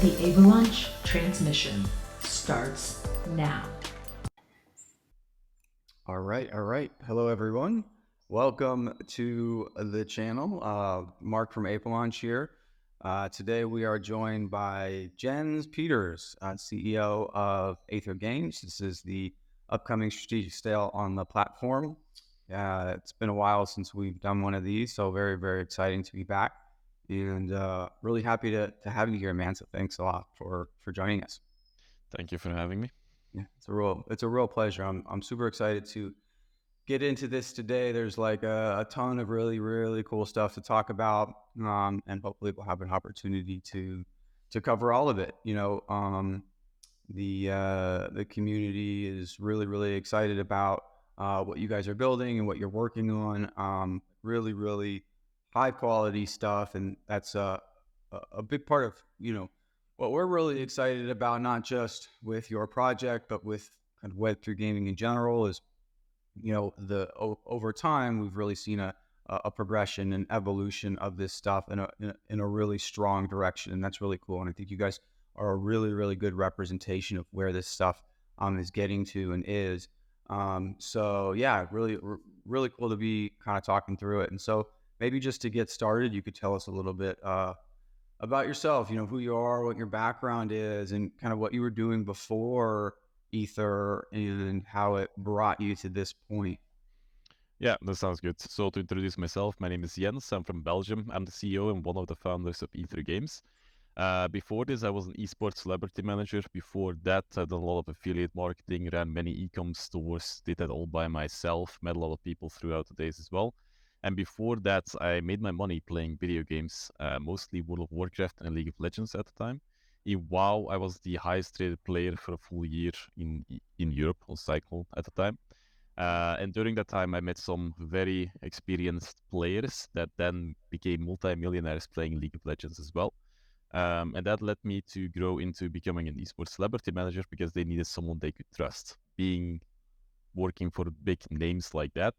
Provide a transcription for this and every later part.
The Avalaunch transmission starts now. All right. Hello, everyone. Welcome to the channel. Mark from Avalanche here. Today we are joined by Jens Peters, CEO of Aether Games. This is the upcoming strategic sale on the platform. It's been a while since we've done one of these, so very, very exciting to be back. And really happy to have you here, man. So thanks a lot for joining us. Thank you for having me. Yeah, it's a real pleasure. I'm super excited to get into this today. There's like a ton of really, really cool stuff to talk about, and hopefully we'll have an opportunity to cover all of it. You know, the community is really, really excited about what you guys are building and what you're working on. Really, really high quality stuff, and that's a big part of what we're really excited about, not just with your project, but with kind of Web3 gaming in general. Is over time we've really seen a progression and evolution of this stuff in a really strong direction, and that's really cool. And I think you guys are a really, really good representation of where this stuff is getting to and is. So yeah, really cool to be kind of talking through it. And so maybe just to get started, you could tell us a little bit about yourself, who you are, what your background is, and kind of what you were doing before Aether and how it brought you to this point. Yeah, that sounds good. So to introduce myself, my name is Jens. I'm from Belgium. I'm the CEO and one of the founders of Aether Games. Before this, I was an esports celebrity manager. Before that, I've done a lot of affiliate marketing, ran many e-com stores, did that all by myself, met a lot of people throughout the days as well. And before that, I made my money playing video games, mostly World of Warcraft and League of Legends at the time. In WoW, I was the highest rated player for a full year in Europe on Cycle at the time. And during that time, I met some very experienced players that then became multi-millionaires playing League of Legends as well. And that led me to grow into becoming an esports celebrity manager because they needed someone they could trust. Working for big names like that,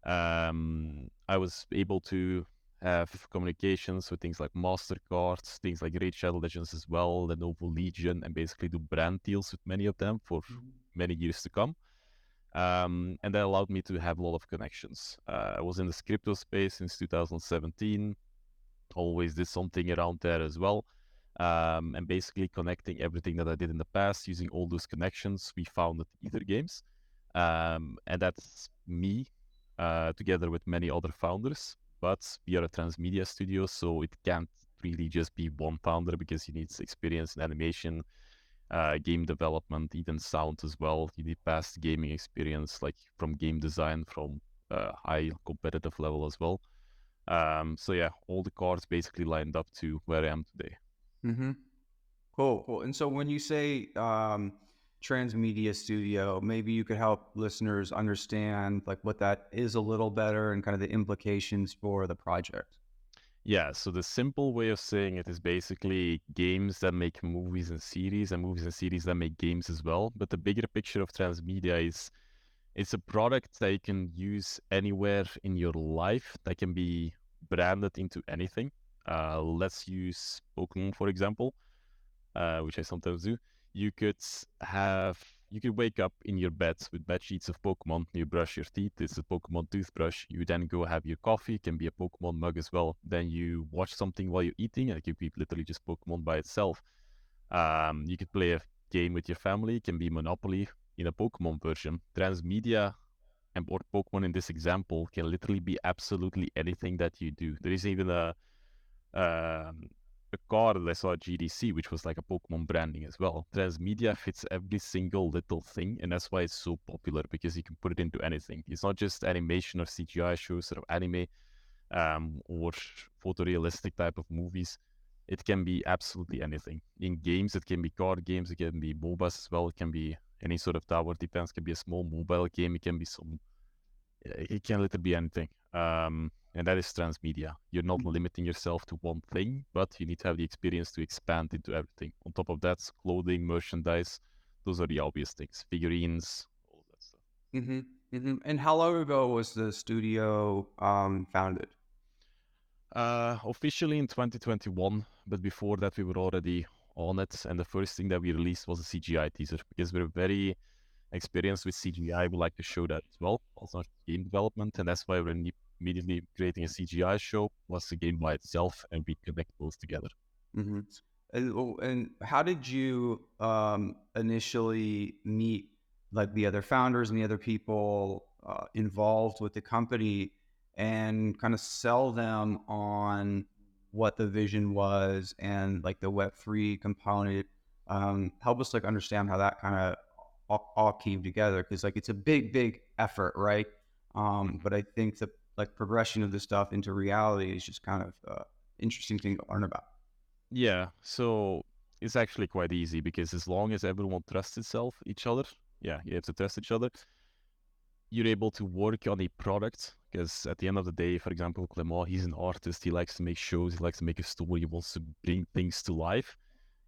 I was able to have communications with things like MasterCard, things like Raid Shadow Legends as well, Lenovo Legion, and basically do brand deals with many of them for many years to come. And that allowed me to have a lot of connections. I was in the crypto space since 2017, always did something around there as well. And basically connecting everything that I did in the past, using all those connections, we founded Aether Games. And that's me, together with many other founders. But we are a transmedia studio, so it can't really just be one founder because you need experience in animation, game development, even sound as well. You need past gaming experience, like from game design, from high competitive level as well. So yeah, all the cards basically lined up to where I am today. Mm-hmm. Cool. And so when you say transmedia studio, maybe you could help listeners understand like what that is a little better and kind of the implications for the project. Yeah, so the simple way of saying it is basically games that make movies and series, and movies and series that make games as well. But the bigger picture of transmedia is it's a product that you can use anywhere in your life that can be branded into anything. Let's use Pokemon, for example, which I sometimes do. You could wake up in your bed with bed sheets of Pokemon. You brush your teeth. It's a Pokemon toothbrush. You then go have your coffee. It can be a Pokemon mug as well. Then you watch something while you're eating, and it could be literally just Pokemon by itself. You could play a game with your family. It can be Monopoly in a Pokemon version. Transmedia or Pokemon in this example can literally be absolutely anything that you do. There is even a car that I saw at GDC, which was like a Pokemon branding as well. Transmedia fits every single little thing, and that's why it's so popular, because you can put it into anything. It's not just animation or CGI shows or anime or photorealistic type of movies. It can be absolutely anything. In games, it can be card games, it can be MOBAs as well, it can be any sort of tower defense, it can be a small mobile game, it can be it can literally be anything. And that is transmedia. You're not limiting yourself to one thing, but you need to have the experience to expand into everything. On top of that, clothing, merchandise, those are the obvious things. Figurines, all that stuff. Mm-hmm. Mm-hmm. And how long ago was the studio founded? Officially in 2021, but before that we were already on it. And the first thing that we released was a CGI teaser because we're very experienced with CGI. We like to show that as well, also game development. And that's why we're immediately creating a CGI show plus the game by itself, and we connect both together. Mm-hmm. And how did you initially meet like the other founders and the other people involved with the company and kind of sell them on what the vision was and like the Web3 component? Help us like understand how that kind of all came together, because like it's a big effort, right? But I think the like progression of the stuff into reality is just kind of interesting thing to learn about. Yeah, so it's actually quite easy because as long as everyone trusts each other, yeah, you have to trust each other. You're able to work on a product because at the end of the day, for example, Clement, he's an artist. He likes to make shows. He likes to make a story. He wants to bring things to life.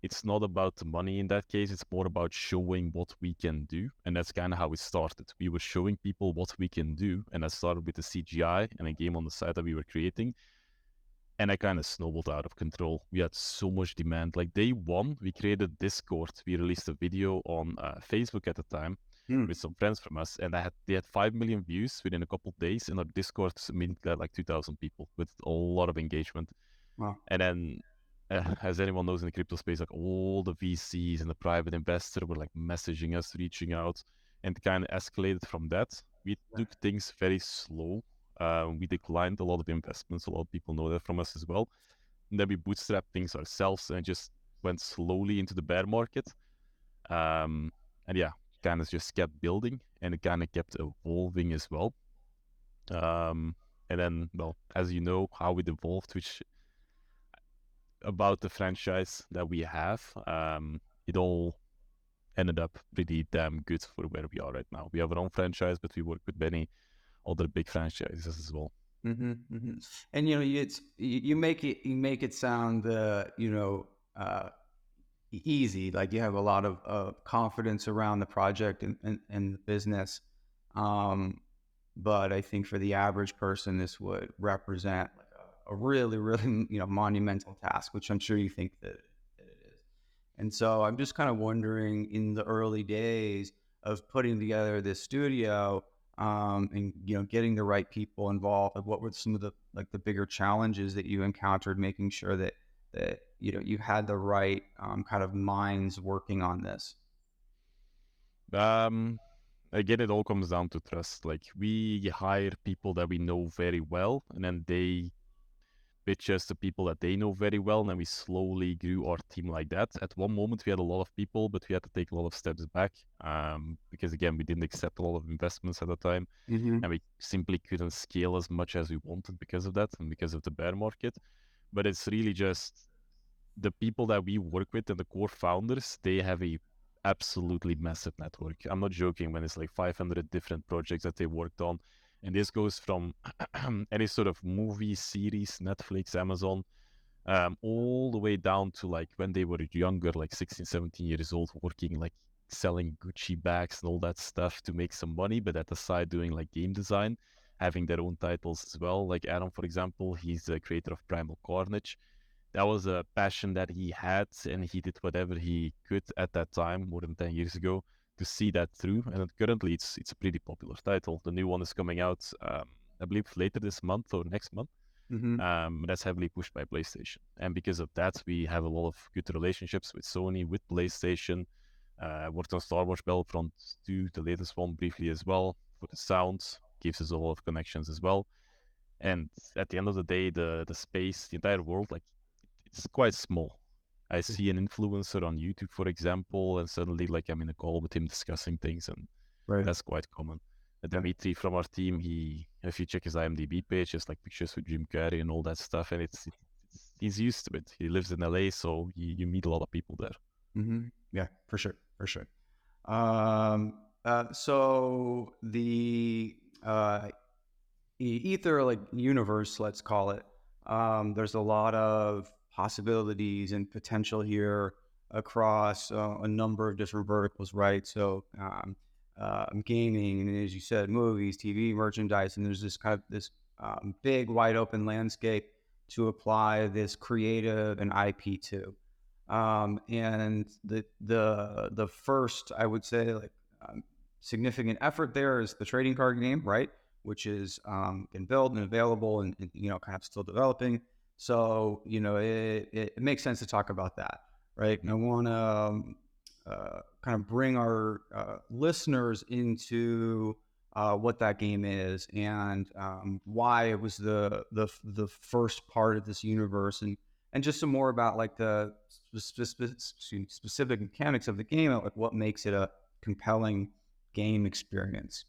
It's not about the money in that case. It's more about showing what we can do. And that's kind of how it started. We were showing people what we can do. And that started with the CGI and a game on the side that we were creating. And I kind of snowballed out of control. We had so much demand. Like day one, we created Discord. We released a video on Facebook at the time with some friends from us, and they had 5 million views within a couple of days. And our Discord immediately had like 2,000 people with a lot of engagement. Wow. And then, as anyone knows in the crypto space, like all the VCs and the private investor were like messaging us, reaching out, and kind of escalated from that. We took things very slow. We declined a lot of investments. A lot of people know that from us as well. And then we bootstrapped things ourselves and just went slowly into the bear market. And yeah, kind of just kept building, and it kind of kept evolving as well. And then, well, as you know, how it evolved, which about the franchise that we have, it all ended up pretty damn good for where we are right now. We have our own franchise, but we work with many other big franchises as well. Mm-hmm, mm-hmm. And you make it sound easy, like you have a lot of confidence around the project and the business, but I think for the average person this would represent like a really monumental task, which I'm sure you think that it is. And so I'm just kind of wondering, in the early days of putting together this studio, and getting the right people involved, like what were some of the bigger challenges that you encountered making sure that you had the right kind of minds working on this? Again, it all comes down to trust. Like we hire people that we know very well, and then they pitch us the people that they know very well, and then we slowly grew our team like that. At one moment, we had a lot of people, but we had to take a lot of steps back because, again, we didn't accept a lot of investments at the time, and we simply couldn't scale as much as we wanted because of that and because of the bear market. But it's really just the people that we work with and the core founders, they have a absolutely massive network. I'm not joking when it's like 500 different projects that they worked on. And this goes from any sort of movie, series, Netflix, Amazon, all the way down to like when they were younger, like 16, 17 years old, working like selling Gucci bags and all that stuff to make some money, but at the side doing like game design, having their own titles as well. Like Adam, for example, he's the creator of Primal Carnage. That was a passion that he had, and he did whatever he could at that time, more than 10 years ago, to see that through. And currently, it's a pretty popular title. The new one is coming out, I believe, later this month or next month. That's heavily pushed by PlayStation. And because of that, we have a lot of good relationships with Sony, with PlayStation. Worked on Star Wars Battlefront 2, the latest one, briefly as well, for the sound. Gives us a lot of connections as well. And at the end of the day, the space, the entire world, like, it's quite small. I see an influencer on YouTube, for example, and suddenly like I'm in a call with him discussing things, and that's quite common. And Dimitri from our team, if you check his IMDb page, just like pictures with Jim Carrey and all that stuff, and he's used to it. He lives in LA, so you meet a lot of people there. Yeah, for sure. So the Aether like universe, let's call it. There's a lot of possibilities and potential here across a number of different verticals, right? So gaming, and as you said, movies, TV, merchandise, and there's this kind of this big, wide open landscape to apply this creative and IP to. And the first, I would say, like significant effort there is the trading card game, right? Which is been built and available and kind of still developing. So it makes sense to talk about that, right? And I want to kind of bring our listeners into what that game is and why it was the first part of this universe, and just some more about like the specific mechanics of the game, like what makes it a compelling game experience.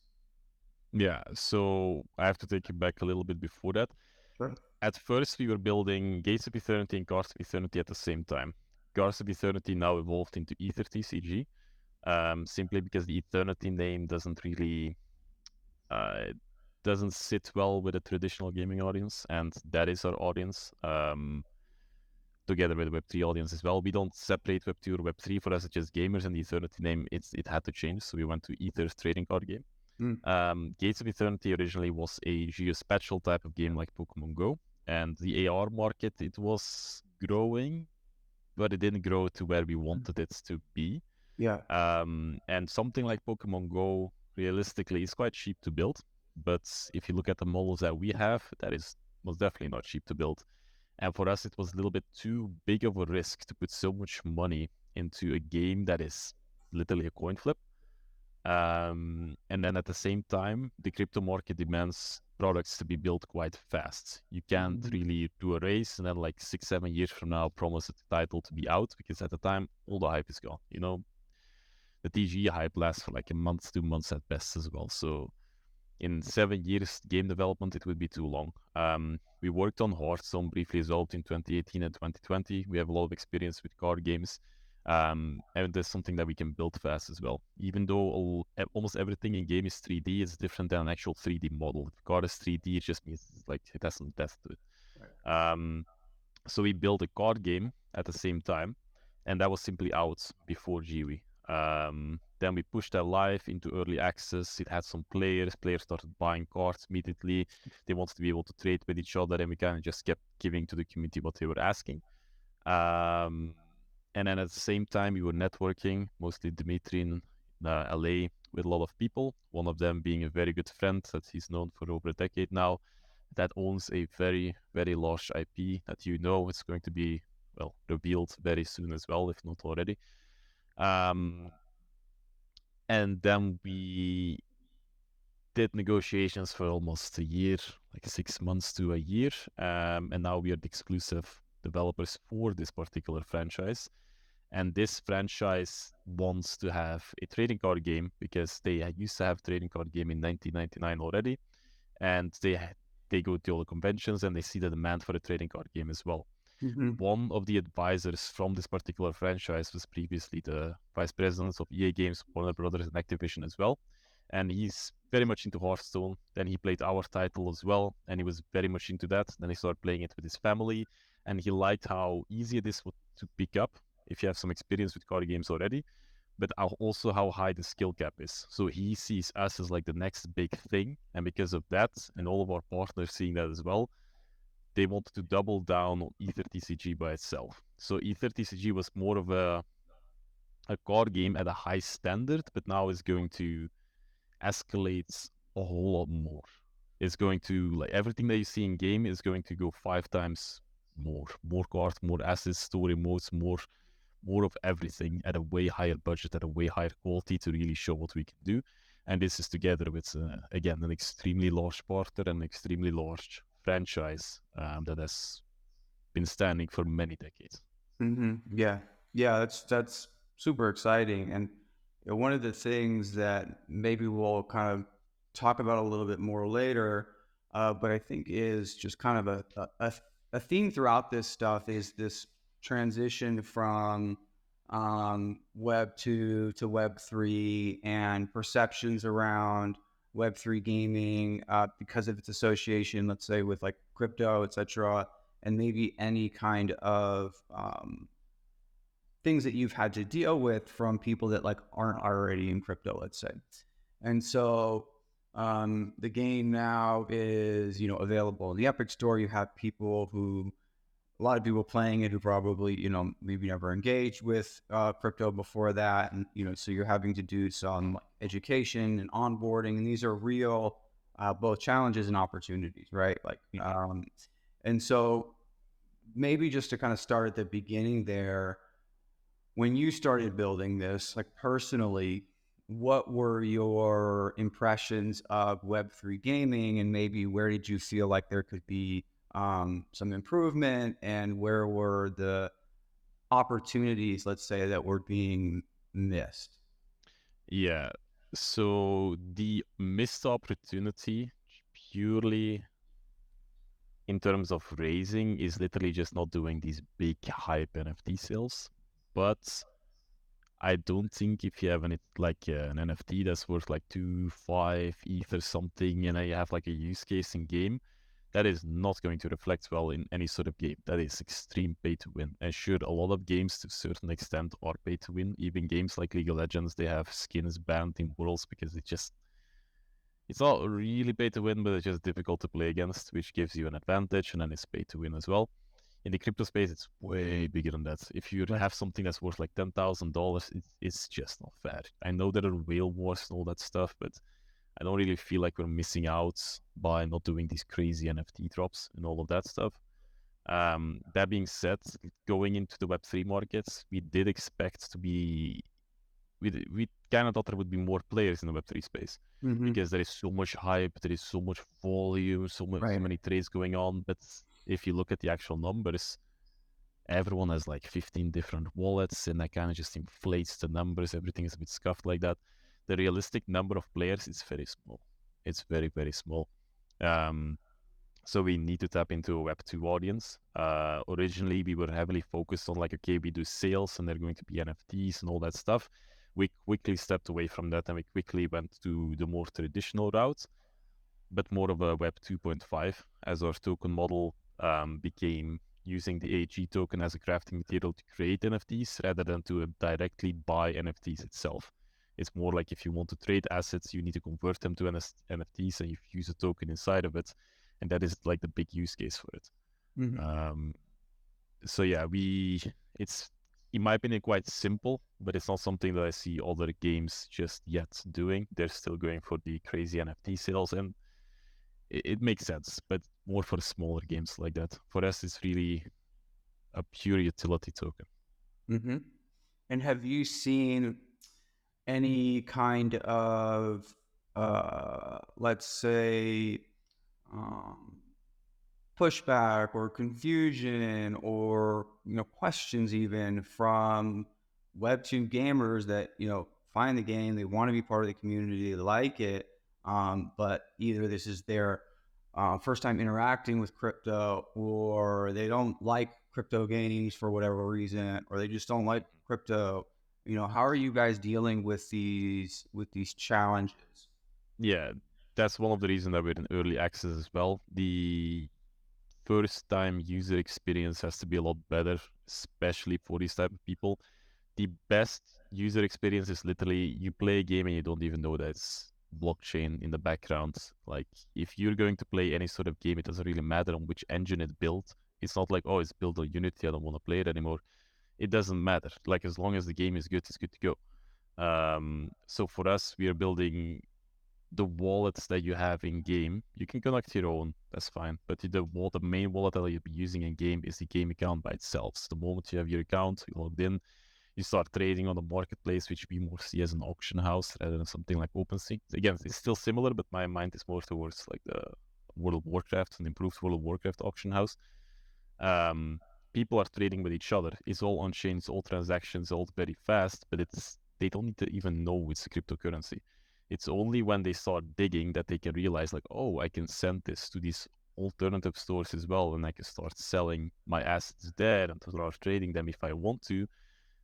Yeah, so I have to take you back a little bit before that. Sure. At first, we were building Gates of Eternity and Cards of Eternity at the same time. Cards of Eternity now evolved into Aether TCG, simply because the Eternity name doesn't really doesn't sit well with a traditional gaming audience, and that is our audience. Together with the Web3 audience as well. We don't separate Web2 or Web3. For us, it's just gamers, and the Eternity name, it had to change, so we went to Aether's trading card game. Gates of Eternity originally was a geospatial type of game like Pokemon Go, and the AR market, it was growing, but it didn't grow to where we wanted it to be. Yeah. And something like Pokemon Go, realistically, is quite cheap to build, but if you look at the models that we have, that is most definitely not cheap to build. And for us, it was a little bit too big of a risk to put so much money into a game that is literally a coin flip. And then at the same time, the crypto market demands products to be built quite fast. You can't really do a race and then like 6-7 years from now promise a title to be out, because at the time, all the hype is gone. The TG hype lasts for like a month, 2 months at best as well. So in 7 years game development, it would be too long. We worked on Hearthstone briefly as well in 2018 and 2020. We have a lot of experience with card games, and there's something that we can build fast as well. Even though almost everything in game is 3D, it's different than an actual 3D model. If a card is 3D, it just means like it has some depth to it. Right. So we built a card game at the same time, and that was simply out before GW. Then we pushed that live into early access. It had some players. Players started buying cards immediately. They wanted to be able to trade with each other, and we kind of just kept giving to the community what they were asking. And then at the same time, we were networking, mostly Dimitri in LA, with a lot of people. One of them being a very good friend that he's known for over a decade now, that owns a very, very large IP that it's going to be, well, revealed very soon as well, if not already. And then we did negotiations for almost a year, like 6 months to a year. And now we are the exclusive developers for this particular franchise. And this franchise wants to have a trading card game, because they used to have a trading card game in 1999 already. And they go to all the conventions and they see the demand for a trading card game as well. One of the advisors from this particular franchise was previously the vice president of EA Games, Warner Brothers, and Activision as well. And he's very much into Hearthstone. Then he played our title as well, and he was very much into that. Then he started playing it with his family, and he liked how easy it is to pick up if you have some experience with card games already, but also how high the skill cap is. So he sees us as like the next big thing, and because of that, and all of our partners seeing that as well, they wanted to double down on Aether TCG by itself. So Aether TCG was more of a card game at a high standard, but now is going to escalate a whole lot more. It's going to, like, everything that you see in game is going to go 5 times more cards, more assets, story modes, more of everything at a way higher budget, at a way higher quality, to really show what we can do. And this is together with, again, an extremely large partner and an extremely large franchise that has been standing for many decades. Yeah, that's super exciting. And one of the things that maybe we'll kind of talk about a little bit more later, but I think is just kind of a theme throughout this stuff, is this transition from Web2 to Web3 and perceptions around Web3 gaming because of its association, let's say, with like crypto, etc., and maybe any kind of things that you've had to deal with from people that like aren't already in crypto, let's say. And so the game now is, available in the Epic Store. You have people who a lot of people playing it who probably, maybe never engaged with crypto before that. And, so you're having to do some education and onboarding. And these are real, both challenges and opportunities, right? And so maybe just to kind of start at the beginning there, when you started building this, like personally, what were your impressions of Web3 gaming, and maybe where did you feel like there could be some improvement, and where were the opportunities, let's say, that were being missed? Yeah. So the missed opportunity purely in terms of raising is literally just not doing these big hype NFT sales. But I don't think if you have an NFT that's worth like 2, 5 ETH or something, and then you have like a use case in game, that is not going to reflect well in any sort of game. That is extreme pay to win. And sure, a lot of games to a certain extent are pay to win. Even games like League of Legends, they have skins banned in Worlds because it's not really pay to win, but it's just difficult to play against, which gives you an advantage, and then it's pay to win as well. In the crypto space, it's way bigger than that. If you have something that's worth like $10,000, it's just not fair. I know there are whale wars and all that stuff, but I don't really feel like we're missing out by not doing these crazy NFT drops and all of that stuff. That being said, going into the Web3 markets, we did expect to be... We kind of thought there would be more players in the Web3 space because there is so much hype, there is so much volume, so many trades going on. But if you look at the actual numbers, everyone has like 15 different wallets, and that kind of just inflates the numbers. Everything is a bit scuffed like that. The realistic number of players is very small. It's very, very small. So we need to tap into a Web2 audience. Originally, we were heavily focused on like, okay, we do sales and they're going to be NFTs and all that stuff. We quickly stepped away from that, and we quickly went to the more traditional route, but more of a Web 2.5, as our token model became using the AG token as a crafting material to create NFTs rather than to directly buy NFTs itself. It's more like if you want to trade assets, you need to convert them to NFTs, and you use a token inside of it, and that is like the big use case for it. So yeah, it's, in my opinion, quite simple, but it's not something that I see other games just yet doing. They're still going for the crazy NFT sales, and it makes sense, but more for smaller games like that. For us, it's really a pure utility token. And have you seen any kind of, let's say, pushback or confusion or questions even from Web2 gamers that find the game, they want to be part of the community, they like it, but either this is their first time interacting with crypto, or they don't like crypto games for whatever reason, or they just don't like crypto? How are you guys dealing with these challenges? Yeah, that's one of the reasons that we're in early access as well. The first time user experience has to be a lot better, especially for these type of people. The best user experience is literally you play a game and you don't even know that it's blockchain in the background. Like, if you're going to play any sort of game, it doesn't really matter on which engine it's built. It's not like, oh, it's built on Unity, I don't want to play it anymore. It doesn't matter. Like, as long as the game is good, it's good to go. So for us, we are building the wallets that you have in game. You can connect your own, that's fine. But the main wallet that you'll be using in game is the game account by itself. So the moment you have your account, you logged in, you start trading on the marketplace, which we more see as an auction house rather than something like OpenSea. Again, it's still similar, but my mind is more towards like the World of Warcraft, an improved World of Warcraft auction house. People are trading with each other. It's all on chain, it's all transactions, all very fast, but they don't need to even know it's a cryptocurrency. It's only when they start digging that they can realize, like, oh, I can send this to these alternative stores as well, and I can start selling my assets there and start trading them if I want to.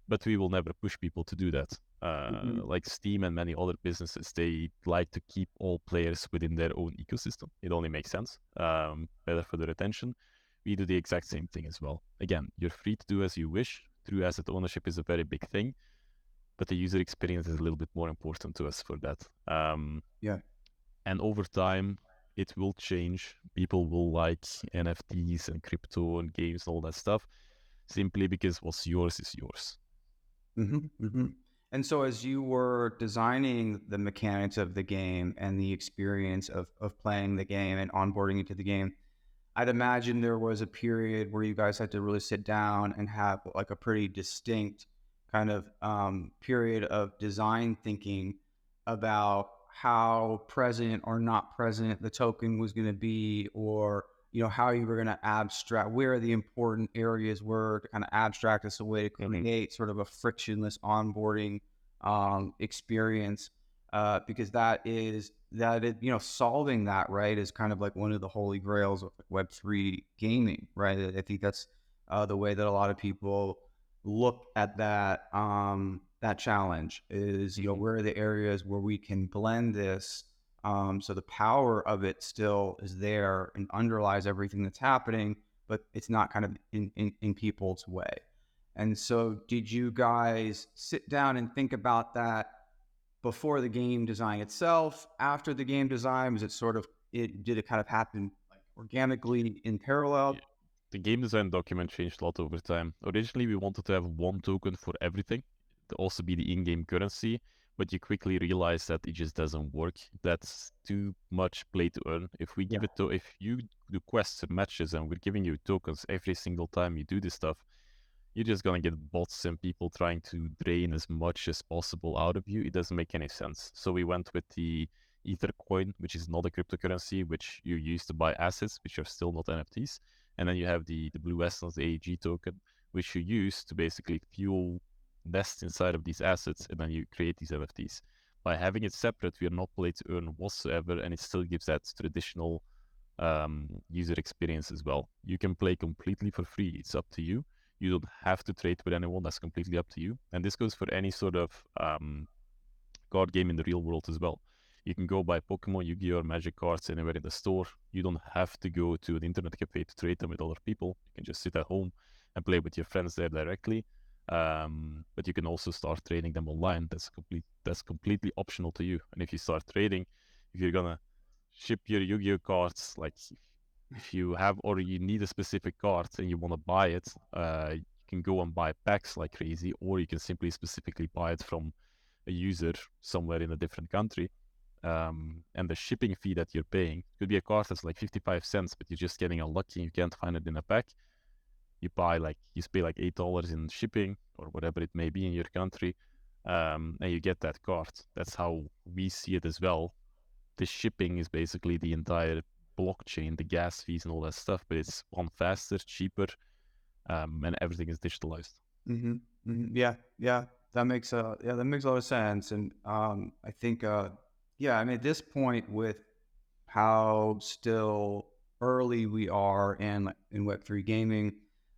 But we will never push people to do that. Like Steam and many other businesses, they like to keep all players within their own ecosystem. It only makes sense, better for their attention. We do the exact same thing as well. Again, you're free to do as you wish. True asset ownership is a very big thing, but the user experience is a little bit more important to us for that. And over time, it will change. People will like NFTs and crypto and games and all that stuff simply because what's yours is yours. And so as you were designing the mechanics of the game and the experience of playing the game and onboarding into the game, I'd imagine there was a period where you guys had to really sit down and have like a pretty distinct kind of period of design thinking about how present or not present the token was going to be, or how you were going to abstract where the important areas were to kind of abstract as a way to create sort of a frictionless onboarding experience, because solving that, right, is kind of like one of the holy grails of Web3 gaming, right? I think that's the way that a lot of people look at that that challenge is, where are the areas where we can blend this, so the power of it still is there and underlies everything that's happening, but it's not kind of in people's way. And so did you guys sit down and think about that before the game design itself, after the game design? Was it did it kind of happen like organically in parallel? Yeah. The game design document changed a lot over time. Originally, we wanted to have one token for everything, to also be the in-game currency, but you quickly realize that it just doesn't work. That's too much play to earn. If you do quests and matches and we're giving you tokens every single time you do this stuff, you're just gonna get bots and people trying to drain as much as possible out of you. It doesn't make any sense. So we went with the Ether coin, which is not a cryptocurrency, which you use to buy assets, which are still not NFTs. And then you have the Blue Essence, the AEG token, which you use to basically fuel nest inside of these assets, and then you create these NFTs. By having it separate, we are not play to earn whatsoever, and it still gives that traditional user experience as well. You can play completely for free. It's up to you. You don't have to trade with anyone. That's completely up to you. And this goes for any sort of card game in the real world as well. You can go buy Pokemon, Yu-Gi-Oh, or Magic cards anywhere in the store. You don't have to go to an internet cafe to trade them with other people. You can just sit at home and play with your friends there directly. But you can also start trading them online. That's completely optional to you. And if you start trading, if you're gonna ship your Yu-Gi-Oh cards, like if you have or you need a specific card and you want to buy it, you can go and buy packs like crazy, or you can simply specifically buy it from a user somewhere in a different country. And the shipping fee that you're paying could be a card that's like 55 cents, but you're just getting unlucky and you can't find it in a pack. You pay like $8 in shipping or whatever it may be in your country, and you get that card. That's how we see it as well. The shipping is basically the entire blockchain, the gas fees and all that stuff, but it's one faster, cheaper, and everything is digitalized. Yeah, that makes a lot of sense. And I think I mean, at this point, with how still early we are in Web3 gaming,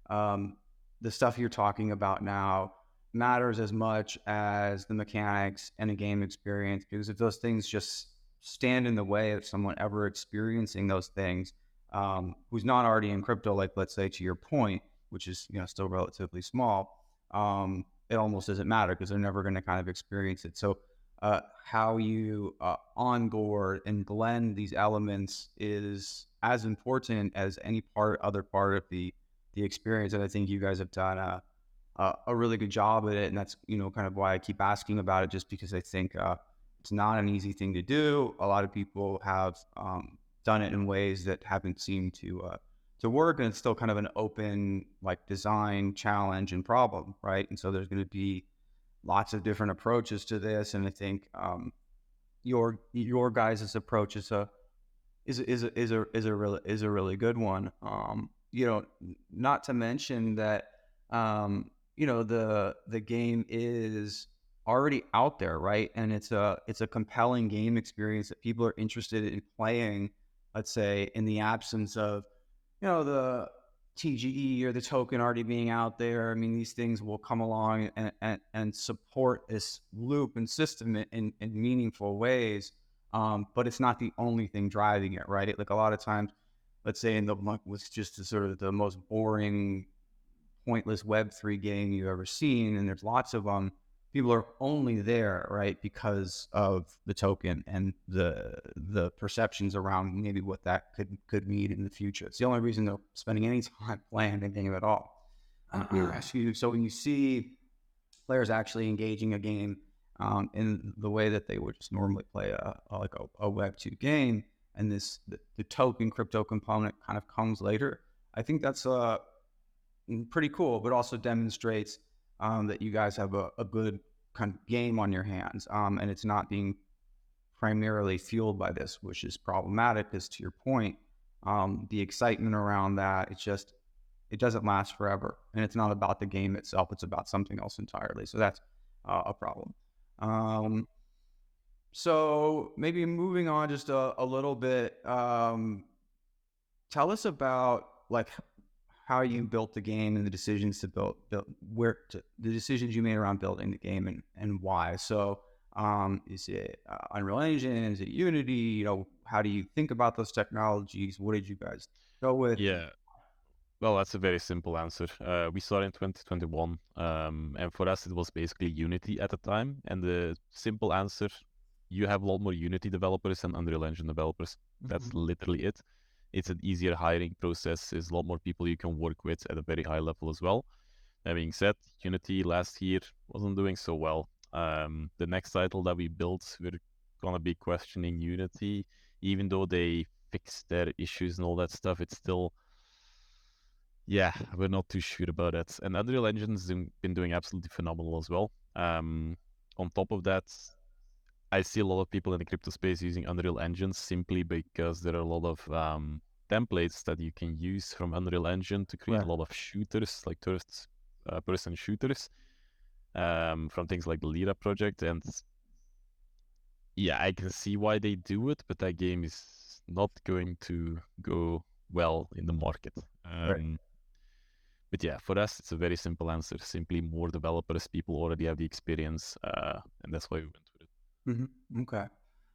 the stuff you're talking about now matters as much as the mechanics and the game experience, because if those things just stand in the way of someone ever experiencing those things, who's not already in crypto, like let's say to your point, which is still relatively small, it almost doesn't matter because they're never going to kind of experience it. So how you onboard and blend these elements is as important as any other part of the experience. And I think you guys have done a really good job at it. And that's, kind of why I keep asking about it, just because I think it's not an easy thing to do. A lot of people have done it in ways that haven't seemed to work. And it's still kind of an open design challenge and problem, right? And so there's going to be lots of different approaches to this. And I think your guys' approach is a really good one. Not to mention that the game is already out there, right? And it's a compelling game experience that people are interested in playing, let's say, in the absence of the TGE or the token already being out there. I mean, these things will come along and support this loop and system in meaningful ways. But it's not the only thing driving it, right? Like a lot of times, let's say was just sort of the most boring, pointless Web3 game you've ever seen, and there's lots of them. people are only there, right, because of the token and the perceptions around maybe what that could mean in the future. It's the only reason they're spending any time playing the game at all. So when you see players actually engaging a game in the way that they would just normally play a Web2 game, and the token crypto component kind of comes later, I think that's pretty cool, but also demonstrates that you guys have a good kind of game on your hands, and it's not being primarily fueled by this, which is problematic. Because to your point, the excitement around that, it doesn't last forever, and it's not about the game itself; it's about something else entirely. So that's a problem. So maybe moving on just a little bit, tell us about like how you built the game and the decisions to build the decisions you made around building the game and why. So is it Unreal Engine? Is it Unity? You know, how do you think about those technologies? What did you guys go with? Yeah. Well, that's a very simple answer. We started in 2021, and for us, it was basically Unity at the time. And the simple answer, you have a lot more Unity developers than Unreal Engine developers. That's literally it. It's an easier hiring process. There's a lot more people you can work with at a very high level as well. That being said, Unity last year wasn't doing so well. The next title that we built, we're gonna be questioning Unity, even though they fixed their issues and all that stuff. It's still, yeah, we're not too sure about it. And Unreal Engine's been doing absolutely phenomenal as well. On top of that, I see a lot of people in the crypto space using Unreal Engine simply because there are a lot of templates that you can use from Unreal Engine to create a lot of shooters, like first-person shooters, from things like the Lira project. And yeah, I can see why they do it, but that game is not going to go well in the market. But yeah, for us, it's a very simple answer. Simply more developers, people already have the experience, and that's why we went with it. Okay.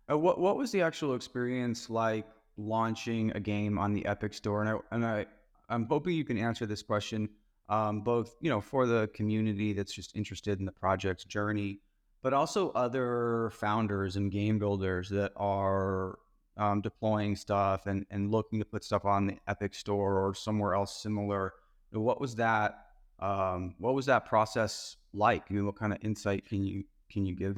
What was the actual experience like launching a game on the Epic Store? I'm hoping you can answer this question, both for the community that's just interested in the project's journey, but also other founders and game builders that are deploying stuff and looking to put stuff on the Epic Store or somewhere else similar. What was that? What was that process like? What kind of insight can you give?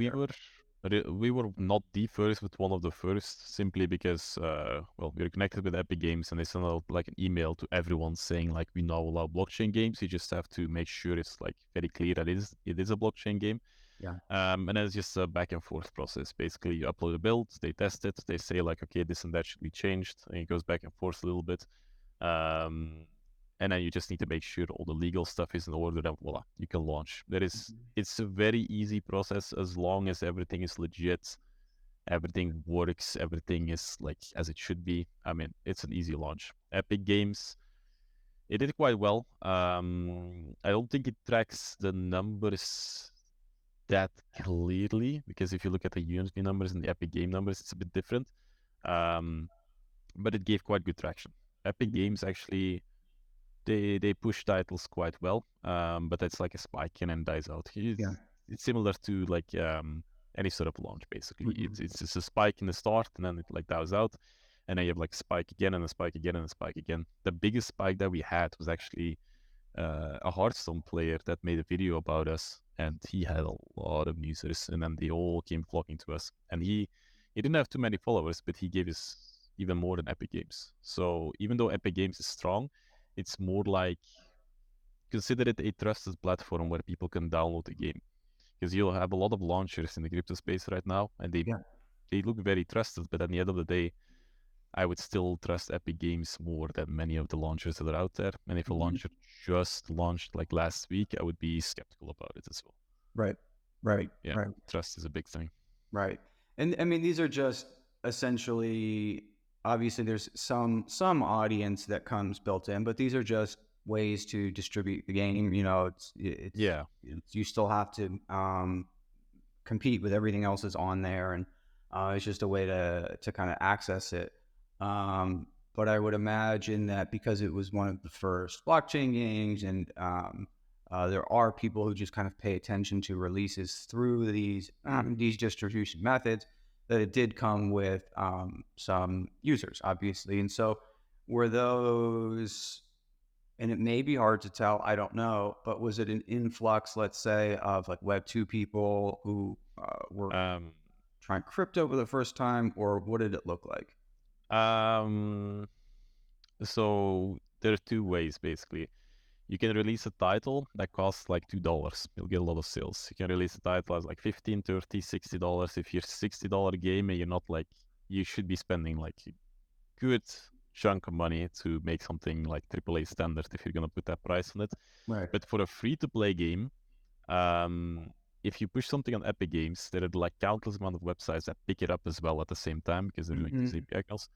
We were not the first, but one of the first, simply because well, we're connected with Epic Games, and they send out like an email to everyone saying like, we now allow blockchain games. You just have to make sure it's like very clear that it is a blockchain game. Yeah. And then it's just a back and forth process. Basically, you upload a build, they test it, they say like, okay, this and that should be changed, and it goes back and forth a little bit. And then you just need to make sure all the legal stuff is in order, and voila, you can launch. It's a very easy process as long as everything is legit, everything works, everything is like as it should be. I mean, it's an easy launch. Epic Games, it did quite well. I don't think it tracks the numbers that clearly, because if you look at the Unity numbers and the Epic Game numbers, it's a bit different. But it gave quite good traction. Epic Games actually, they push titles quite well, but it's like a spike and then dies out. It's similar to like any sort of launch, basically. It's just a spike in the start, and then it like dies out, and then you have like a spike again and a spike again and a spike again. The biggest spike that we had was actually a Hearthstone player that made a video about us, and he had a lot of users, and then they all came flocking to us. And he didn't have too many followers, but he gave us even more than Epic Games. So even though Epic Games is strong, it's more like, consider it a trusted platform where people can download the game. Because you'll have a lot of launchers in the crypto space right now, and they look very trusted, but at the end of the day, I would still trust Epic Games more than many of the launchers that are out there. And if a launcher just launched like last week, I would be skeptical about it as well. Right. Trust is a big thing. Right. And I mean, these are just essentially, obviously there's some audience that comes built in, but these are just ways to distribute the game. You still have to compete with everything else that's on there, and it's just a way to kind of access it. But I would imagine that because it was one of the first blockchain games, and there are people who just kind of pay attention to releases through these distribution methods, that it did come with some users, obviously. And so were those, and it may be hard to tell, I don't know, but was it an influx, let's say, of like Web2 people who were trying crypto for the first time, or what did it look like? So there are two ways, basically. You can release a title that costs like $2. You'll get a lot of sales. You can release a title as like $15, $30, $60. If you're $60 game and you're not like, you should be spending like a good chunk of money to make something like AAA standard if you're going to put that price on it. Right. But for a free-to-play game, if you push something on Epic Games, there are like countless amount of websites that pick it up as well at the same time because they're doing these API calls.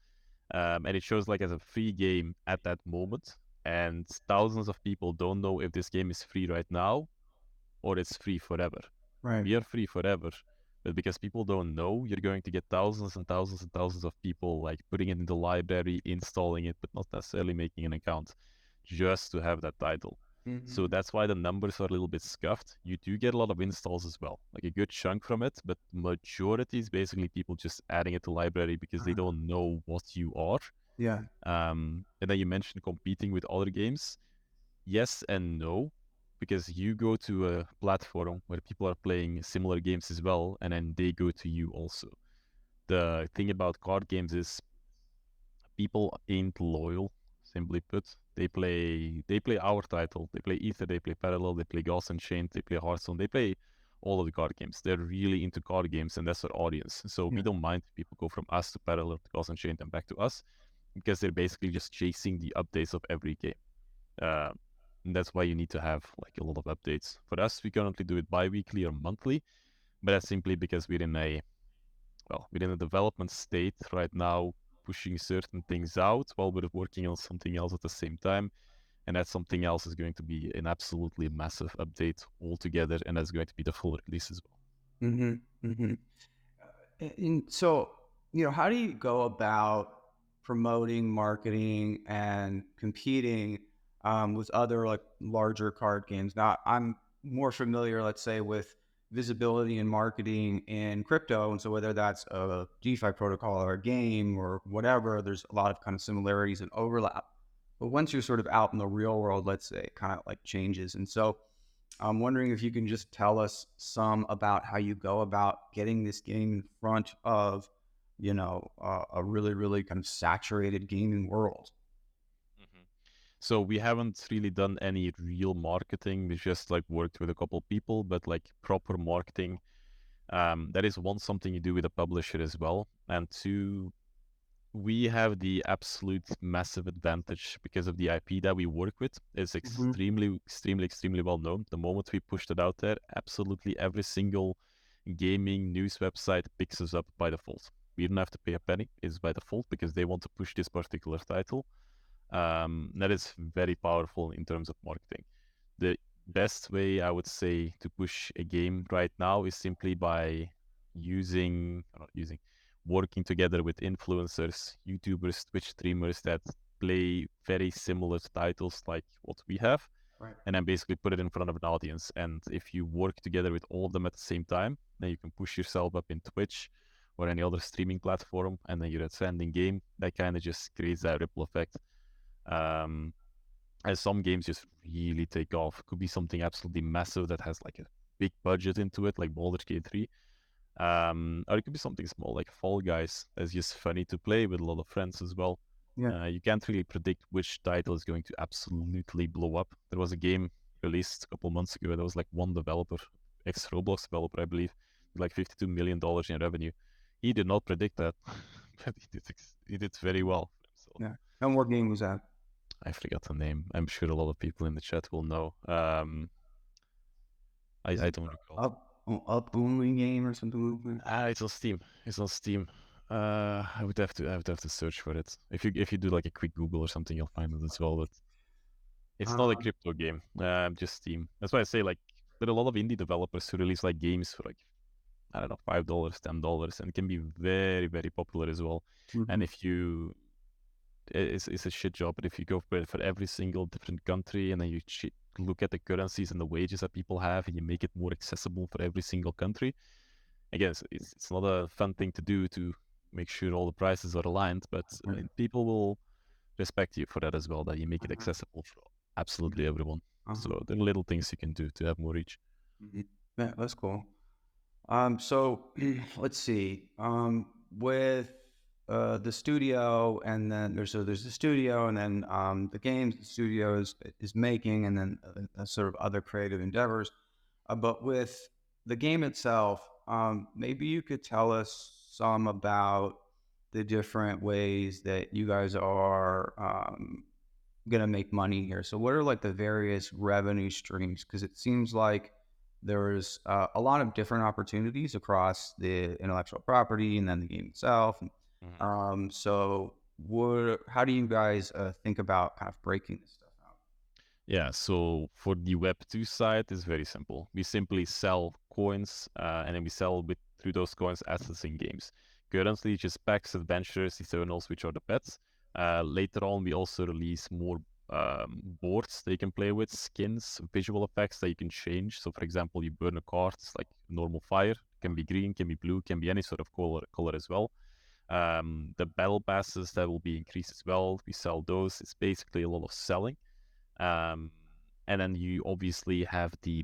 And it shows like as a free game at that moment. And thousands of people don't know if this game is free right now or it's free forever. Right. We are free forever, but because people don't know, you're going to get thousands and thousands and thousands of people like putting it in the library, installing it, but not necessarily making an account just to have that title. So that's why the numbers are a little bit scuffed. You do get a lot of installs as well, like a good chunk from it, but majority is basically people just adding it to library because they don't know what you are. Yeah. And then you mentioned competing with other games. Yes and no, because you go to a platform where people are playing similar games as well, and then they go to you also. The thing about card games is people ain't loyal, simply put. They play our title, they play Aether, they play Parallel, they play Ghost Unchained, they play Hearthstone, they play all of the card games. They're really into card games, and that's their audience. So we don't mind if people go from us to Parallel to Ghost Unchained and back to us, because they're basically just chasing the updates of every game. And that's why you need to have like a lot of updates. For us, we currently do it bi-weekly or monthly, but that's simply because we're in a development state right now, pushing certain things out while we're working on something else at the same time. And that something else is going to be an absolutely massive update altogether, and that's going to be the full release as well. And so, how do you go about promoting, marketing, and competing with other like larger card games? Now, I'm more familiar, let's say, with visibility and marketing in crypto, and so whether that's a DeFi protocol or a game or whatever, there's a lot of kind of similarities and overlap. But once you're sort of out in the real world, let's say, it kind of like changes. And so I'm wondering if you can just tell us some about how you go about getting this game in front of, a really, really kind of saturated gaming world. So we haven't really done any real marketing. We just like worked with a couple people, but like proper marketing, that is one, something you do with a publisher as well. And two, we have the absolute massive advantage because of the IP that we work with. It's extremely well known. The moment we pushed it out there, absolutely every single gaming news website picks us up by default. We don't have to pay a penny. It's by default because they want to push this particular title. That is very powerful in terms of marketing. The best way, I would say, to push a game right now is simply by working together with influencers, YouTubers, Twitch streamers that play very similar titles like what we have, right, and then basically put it in front of an audience. And if you work together with all of them at the same time, then you can push yourself up in Twitch or any other streaming platform, and then you're a trending game. That kind of just creates that ripple effect. As some games just really take off. It could be something absolutely massive that has like a big budget into it, like Baldur's Gate 3. Or it could be something small like Fall Guys that's just funny to play with a lot of friends as well. Yeah. You can't really predict which title is going to absolutely blow up. There was a game released a couple months ago. There was like one developer, ex-Roblox developer, I believe, with like $52 million in revenue. He did not predict that, but he did very well. So, yeah. And what game was that? I forgot the name. I'm sure a lot of people in the chat will know. I don't recall. Only game or something like that? It's on Steam. I would have to search for it. If you do like a quick Google or something, you'll find it as well. But it's not a crypto game. Just Steam. That's why I say like there are a lot of indie developers who release like games for like, I don't know, $5, $10, and it can be very, very popular as well. And if it's a shit job, but if you go for every single different country and then you look at the currencies and the wages that people have, and you make it more accessible for every single country. Again, it's not a fun thing to do to make sure all the prices are aligned, but people will respect you for that as well, that you make it accessible for absolutely everyone. So there are little things you can do to have more reach. Yeah, that's cool. So let's see. With the studio, and then there's the studio, and then the games the studio is making, and then sort of other creative endeavors. But with the game itself, maybe you could tell us some about the different ways that you guys are going to make money here. So what are like the various revenue streams? Because it seems like there's a lot of different opportunities across the intellectual property and then the game itself. So how do you guys think about kind of breaking this stuff out? Yeah, so for the Web2 side, it's very simple. We simply sell coins, and then we sell through those coins assets in games. Currently, just packs, adventures, eternals, which are the pets. Later on, we also release more boards that you can play with, skins, visual effects that you can change. So, for example, you burn a card, it's like normal fire. It can be green, can be blue, can be any sort of color as well. The battle passes that will be increased as well. We sell those. It's basically a lot of selling. And then you obviously have the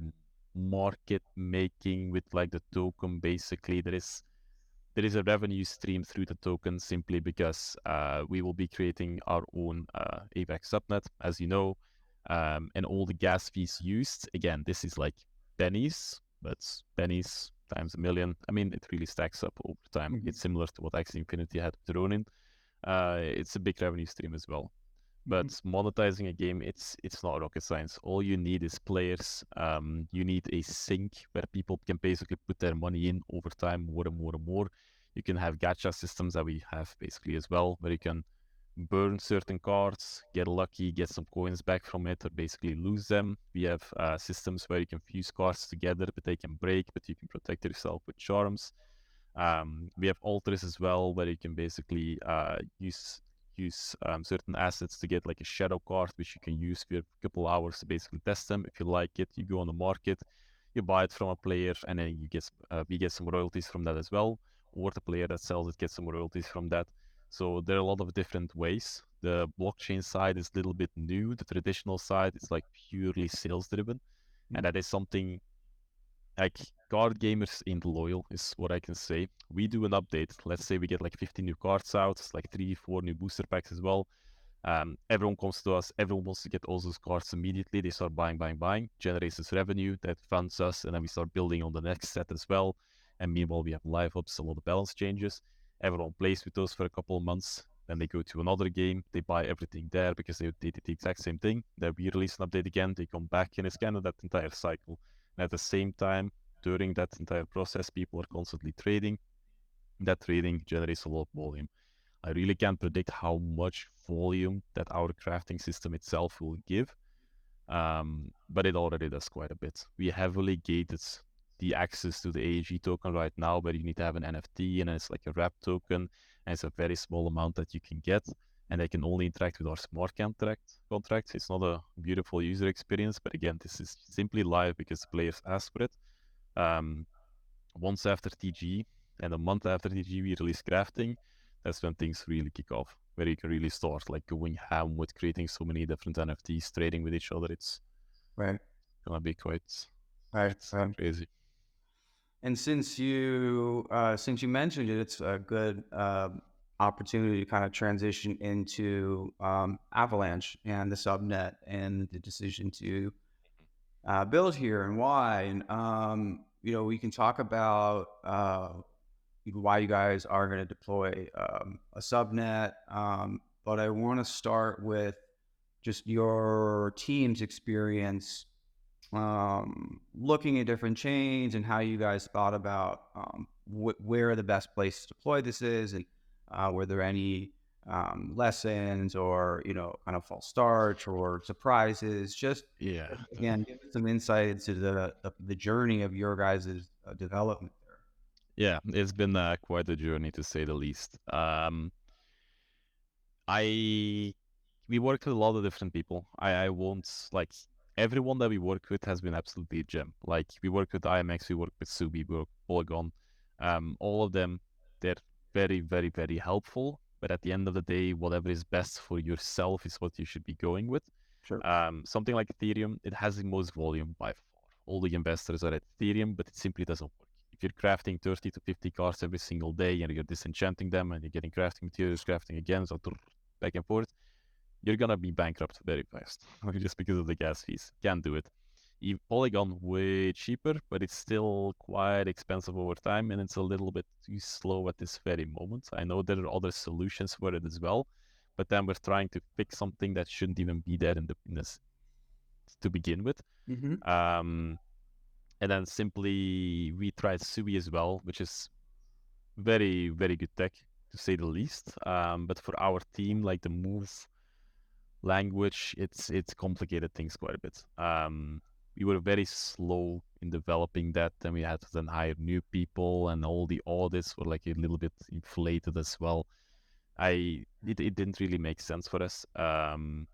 market making with like the token. Basically, there is a revenue stream through the token simply because we will be creating our own AVAX subnet, as you know, and all the gas fees used. Again, this is like pennies, but pennies times a million. I mean, it really stacks up over time. It's similar to what Axie Infinity had thrown in. It's a big revenue stream as well. But monetizing a game, it's not rocket science. All you need is players. You need a sink where people can basically put their money in over time, more and more and more. You can have gacha systems that we have basically as well, where you can burn certain cards, get lucky, get some coins back from it, or basically lose them. We have systems where you can fuse cards together, but they can break, but you can protect yourself with charms. We have altars as well, where you can basically use certain assets to get like a shadow card, which you can use for a couple hours to basically test them. If you like it, you go on the market, you buy it from a player, and then we get some royalties from that as well. Or the player that sells it gets some royalties from that. So there are a lot of different ways. The blockchain side is a little bit new. The traditional side is like purely sales driven, and that is something like card gamers ain't loyal, is what I can say. We do an update. Let's say we get like 50 new cards out, it's like 3-4 new booster packs as well. Everyone comes to us, everyone wants to get all those cards immediately. They start buying, generates this revenue that funds us, and then we start building on the next set as well. And meanwhile, we have live ups, a lot of balance changes. Everyone plays with those for a couple of months. Then they go to another game, they buy everything there because they did the exact same thing. Then we release an update again, they come back, and it's kind of that entire cycle. And at the same time, during that entire process, people are constantly trading. That trading generates a lot of volume. I really can't predict how much volume that our crafting system itself will give, but it already does quite a bit. We heavily gated the access to the AEG token right now, where you need to have an NFT, and it's like a wrap token, and it's a very small amount that you can get, and they can only interact with our smart contracts. It's not a beautiful user experience, but again, this is simply live because players ask for it. Once after TG and a month after TG, we release crafting. That's when things really kick off, where you can really start like going ham with creating so many different NFTs, trading with each other. It's gonna be quite crazy. And since you mentioned it, it's a good opportunity to kind of transition into Avalanche and the subnet and the decision to build here and why. And we can talk about why you guys are going to deploy a subnet, but I want to start with just your team's experience looking at different chains and how you guys thought about where the best place to deploy this is, and were there any lessons or kind of false starts or surprises? Just again, give us some insight into the journey of your guys' development there. Yeah, it's been quite a journey to say the least. We worked with a lot of different people. I won't like everyone that we work with has been absolutely a gem. Like we work with IMX, we work with Subi, we work with Polygon. All of them, they're very, very, very helpful. But at the end of the day, whatever is best for yourself is what you should be going with. Sure. Something like Ethereum, it has the most volume by far. All the investors are at Ethereum, but it simply doesn't work. If you're crafting 30 to 50 cards every single day and you're disenchanting them and you're getting crafting materials, crafting again, so back and forth, you're gonna be bankrupt very fast just because of the gas fees. Can't do it. Polygon way cheaper, but it's still quite expensive over time, and it's a little bit too slow at this very moment. I know there are other solutions for it as well, but then we're trying to fix something that shouldn't even be there in this to begin with. And then simply we tried Sui as well, which is very, very good tech to say the least. But for our team, like the move language, it's complicated things quite a bit. We were very slow in developing that, and we had to then hire new people, and all the audits were like a little bit inflated as well. It didn't really make sense for us. And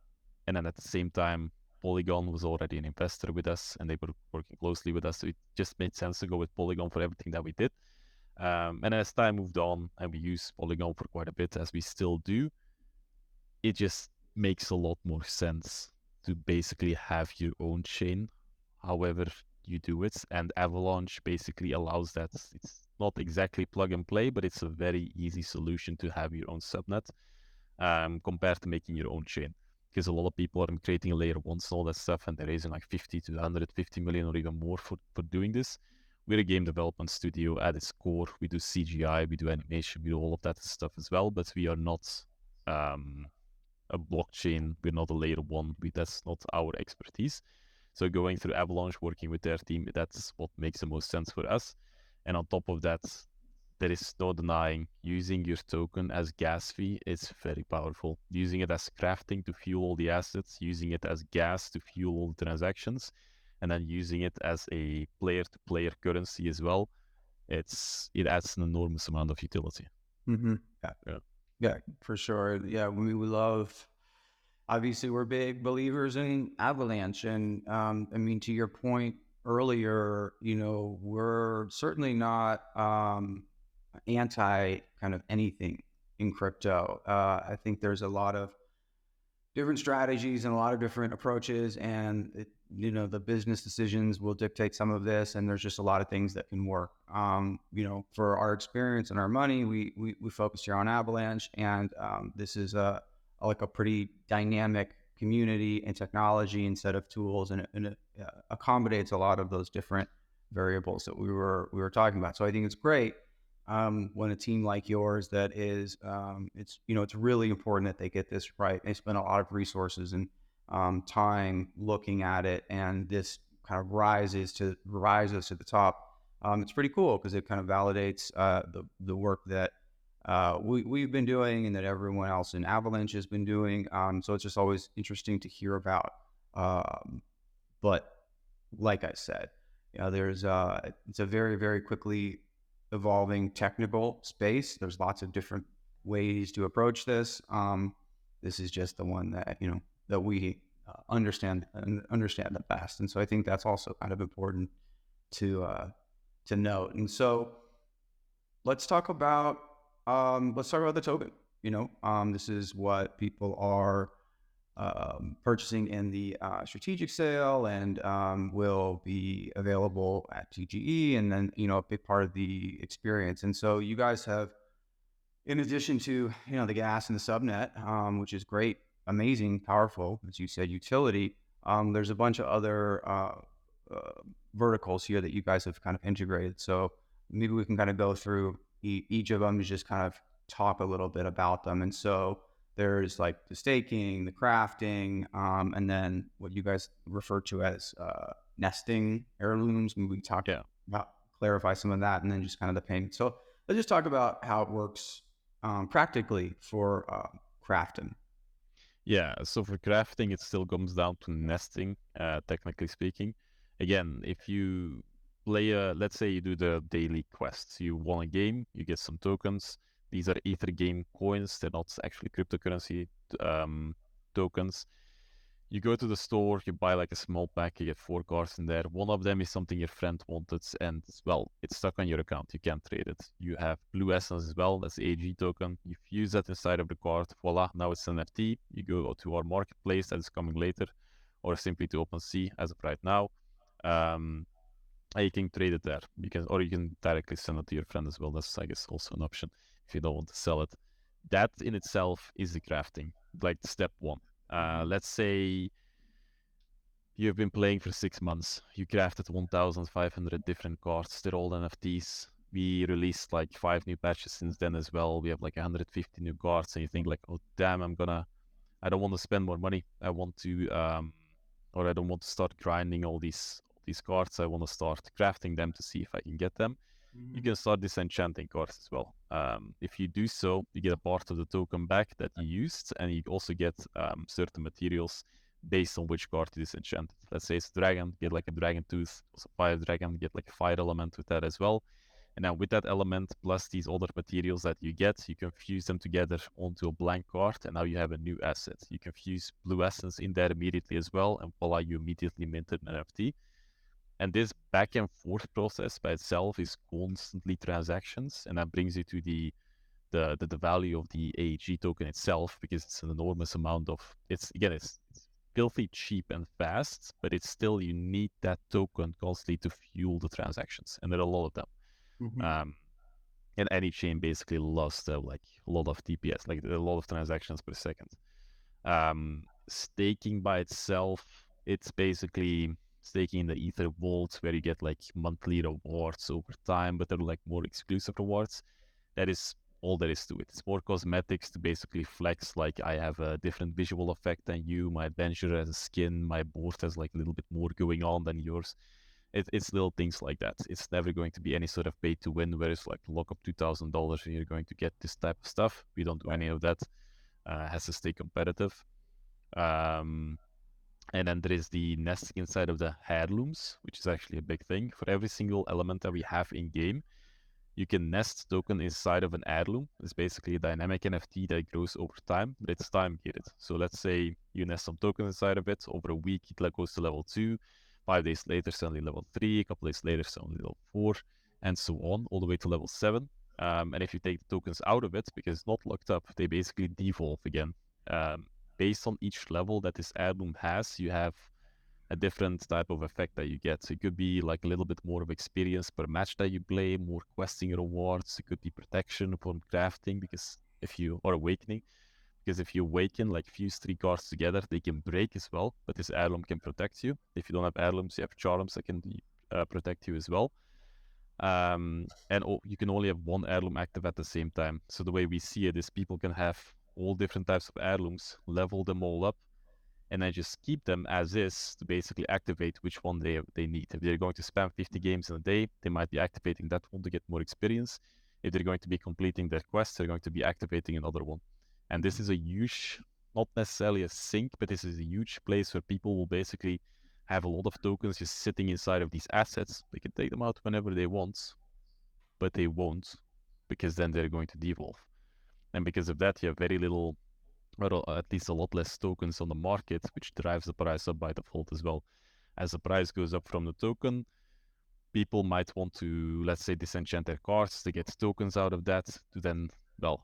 then at the same time, Polygon was already an investor with us, and they were working closely with us, so it just made sense to go with Polygon for everything that we did. And as time moved on, and we used Polygon for quite a bit, as we still do, it just makes a lot more sense to basically have your own chain, however you do it. And Avalaunch basically allows that. It's not exactly plug and play, but it's a very easy solution to have your own subnet compared to making your own chain. Because a lot of people are creating a layer once and all that stuff, and they're raising like 50 to 150 million or even more for doing this. We're a game development studio at its core. We do CGI, we do animation, we do all of that stuff as well, but we are not a blockchain. We're not a layer one. That's not our expertise. So going through Avalanche, working with their team, that's what makes the most sense for us. And on top of that, there is no denying using your token as gas fee is very powerful. Using it as crafting to fuel all the assets, using it as gas to fuel all the transactions, and then using it as a player-to-player currency as well. It adds an enormous amount of utility. Yeah, for sure. Yeah, we love. Obviously, we're big believers in Avalanche, and I mean, to your point earlier, we're certainly not anti kind of anything in crypto. I think there's a lot of different strategies and a lot of different approaches, and the business decisions will dictate some of this, and there's just a lot of things that can work. For our experience and our money, we focus here on Avalanche, and this is a pretty dynamic community and technology and set of tools, and it accommodates a lot of those different variables that we were talking about. So I think it's great when a team like yours that is, it's really important that they get this right. They spend a lot of resources and time looking at it, and this kind of rises to the top. It's pretty cool because it kind of validates the work that we've been doing and that everyone else in Avalanche has been doing. So it's just always interesting to hear about. But like I said, it's a very, very quickly evolving technical space. There's lots of different ways to approach this. This is just the one that that we understand the best, and so I think that's also kind of important to note. And so let's talk about the token. This is what people are purchasing in the strategic sale, and will be available at TGE, and then a big part of the experience. And so you guys have, in addition to the gas and the subnet, which is great, amazing, powerful, as you said, utility, there's a bunch of other verticals here that you guys have kind of integrated. So maybe we can kind of go through each of them and just kind of talk a little bit about them. And so there's like the staking, the crafting, and then what you guys refer to as nesting heirlooms. Maybe we talk about, clarify some of that, and then just kind of the payment. So let's just talk about how it works practically for crafting. Yeah, so for crafting, it still comes down to nesting, technically speaking. Again, if you play let's say you do the daily quests, you won a game, you get some tokens. These are Aether Game coins, they're not actually cryptocurrency tokens. You go to the store, you buy like a small pack, you get 4 cards in there. One of them is something your friend wanted, and well, it's stuck on your account. You can't trade it. You have Blue Essence as well, that's the AG token. You fuse that inside of the card, voila, now it's an NFT. You go to our marketplace that is coming later, or simply to OpenSea as of right now. And you can trade it there. Or you can directly send it to your friend as well. That's, I guess, also an option if you don't want to sell it. That in itself is the crafting, like step one. Let's say you've been playing for 6 months. You crafted 1,500 different cards. They're all NFTs. We released like 5 new patches since then as well. We have like 150 new cards, and you think like, oh damn, I don't want to spend more money. I want to, or I don't want to start grinding all these cards. I want to start crafting them to see if I can get them. You can start disenchanting cards as well. If you do so, you get a part of the token back that you used, and you also get certain materials based on which card you disenchanted. Let's say it's a dragon, get like a dragon tooth. Also fire dragon, get like a fire element with that as well. And now with that element, plus these other materials that you get, you can fuse them together onto a blank card, and now you have a new asset. You can fuse Blue Essence in there immediately as well, and voila, you immediately minted an NFT. And this back and forth process by itself is constantly transactions, and that brings you to the value of the AEG token itself, because it's an enormous amount of it's filthy cheap and fast, but it's still, you need that token constantly to fuel the transactions, and there are a lot of them. And any chain basically loves like a lot of TPS, like a lot of transactions per second. Staking by itself, it's basically staking in the Ether vault, where you get like monthly rewards over time, but they're like more exclusive rewards. That is all there is to it. It's more cosmetics to basically flex, like I have a different visual effect than you, my adventure has a skin, my board has like a little bit more going on than yours. It's little things like that. It's never going to be any sort of pay to win, where it's like lock up $2,000 and you're going to get this type of stuff. We don't do any of that. Has to stay competitive. And then there is the nesting inside of the heirlooms, which is actually a big thing. For every single element that we have in game, you can nest token inside of an heirloom. It's basically a dynamic NFT that grows over time, but it's time gated. So let's say you nest some tokens inside of it. Over a week, it goes to level 2. 5 days later, suddenly level 3. A couple days later, suddenly level 4, and so on, all the way to level 7. And if you take the tokens out of it, because it's not locked up, they basically devolve again. Based on each level that this heirloom has, you have a different type of effect that you get. So it could be like a little bit more of experience per match that you play, more questing rewards. It could be protection upon crafting, or awakening, because if you awaken, like fuse 3 cards together, they can break as well, but this heirloom can protect you. If you don't have heirlooms, you have charms that can protect you as well. And you can only have one heirloom active at the same time. So the way we see it is people can have all different types of heirlooms, level them all up, and then just keep them as is to basically activate which one they need. If they're going to spam 50 games in a day, they might be activating that one to get more experience. If they're going to be completing their quest, they're going to be activating another one. And this is a huge, not necessarily a sink, but this is a huge place where people will basically have a lot of tokens just sitting inside of these assets. They can take them out whenever they want, but they won't, because then they're going to devolve. And because of that, you have very little, or at least a lot less tokens on the market, which drives the price up by default as well. As the price goes up from the token, people might want to, let's say, disenchant their cards to get tokens out of that, to then,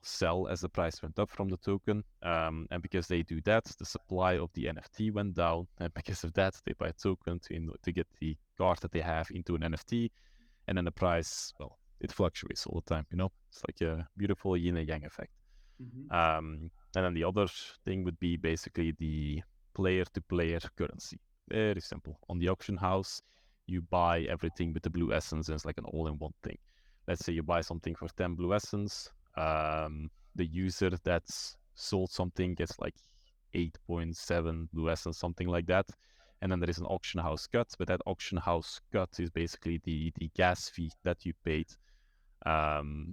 sell as the price went up from the token. And because they do that, the supply of the NFT went down. And because of that, they buy token to get the card that they have into an NFT. And then the price, it fluctuates all the time, It's like a beautiful yin and yang effect. And then the other thing would be basically the player-to-player currency. Very simple. On the auction house, you buy everything with the Blue Essence, and it's like an all-in-one thing. Let's say you buy something for 10 Blue Essence. The user that's sold something gets like 8.7 Blue Essence, something like that. And then there is an auction house cut, but that auction house cut is basically the gas fee that you paid,